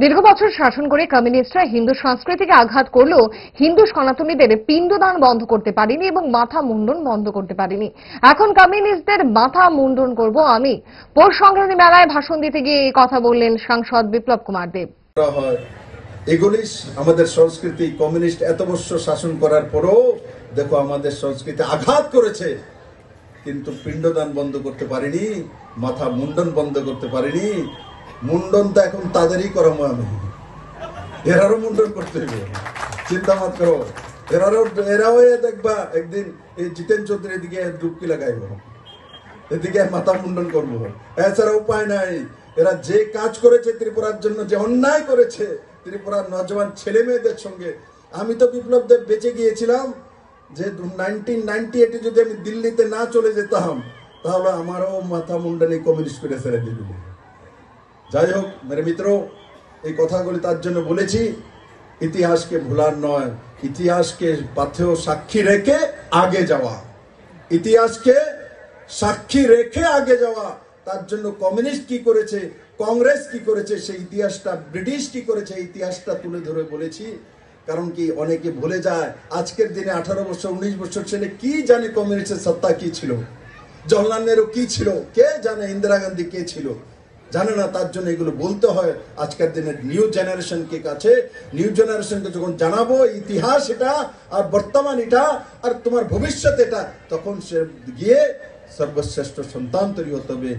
দীর্ঘ বছর শাসন করে কমিউনিস্টরা হিন্দু সংস্কৃতিকে আঘাত করলেও হিন্দু সনাতনীদের পিণ্ডদান বন্ধ করতে পারেনি এবং মাথা মুন্ডন বন্ধ করতে পারেনি। এখন কমিউনিস্টদের মাথা মুন্ডন করব আমি। পৌষ সংক্রান্তি মেলায় ভাষণ দিতে গিয়ে এই কথা বললেন সাংসদ বিপ্লব কুমার দেব। এগুলি আমাদের সংস্কৃতি। কমিউনিস্ট এত বছর শাসন করার পরও দেখো আমাদের সংস্কৃতি আঘাত করেছে, কিন্তু পিণ্ডদান বন্ধ করতে পারিনি, মাথা মুন্ডন বন্ধ করতে পারিনি। মুন্ডন তো এখন তাদেরই করাবো আমি, এরারও মুন্ডন করতে হবে, চিন্তা মাত করো। এরাও দেখবা একদিন এই জিতেন চৌধুরীর দিকে ডুবকি লাগাইব, এদিকে মাথা মুন্ডন করবো। এছাড়া উপায় নাই। এরা যে কাজ করেছে ত্রিপুরার জন্য, যে অন্যায় করেছে ত্রিপুরার নজওয়ান ছেলে মেয়েদের সঙ্গে। আমি তো বিপ্লব দেব বেঁচে গিয়েছিলাম যে 1998 যদি আমি দিল্লিতে না চলে যেতাম তাহলে আমারও মাথা মুন্ডানি কমিউনিস্ট করে ছেড়ে দিল। যাই হোক মেরে মিত্র, এই কথাগুলি তার জন্য বলেছি, ইতিহাসকে ভুলার নয়, ইতিহাসকে পাথেয় সাক্ষী রেখে আগে যাওয়া, ইতিহাসকে সাক্ষী রেখে আগে যাওয়া। তার জন্য কমিউনিস্ট কি করেছে, কংগ্রেস কি করেছে, সেই ইতিহাসটা, ব্রিটিশ কি করেছে, এই ইতিহাসটা তুলে ধরে বলেছি। কারণ কি অনেকে ভুলে যায়, আজকের দিনে 18 বছর 19 বছর ছেলে কি জানে কমিউনিস্টের সত্তা কি ছিল, জওহরলাল নেহরু কি ছিল, কে জানে, ইন্দিরা গান্ধী কে ছিল, জানে না। তার জন্য এগুলো বলতে হয় আজকের দিনের নিউ জেনারেশনকে কাছে। নিউ জেনারেশনকে যখন জানাবো ইতিহাস এটা আর বর্তমান এটা আর তোমার ভবিষ্যৎ এটা, তখন সে গিয়ে সর্বশ্রেষ্ঠ সন্তান তৈরি হতে হবে।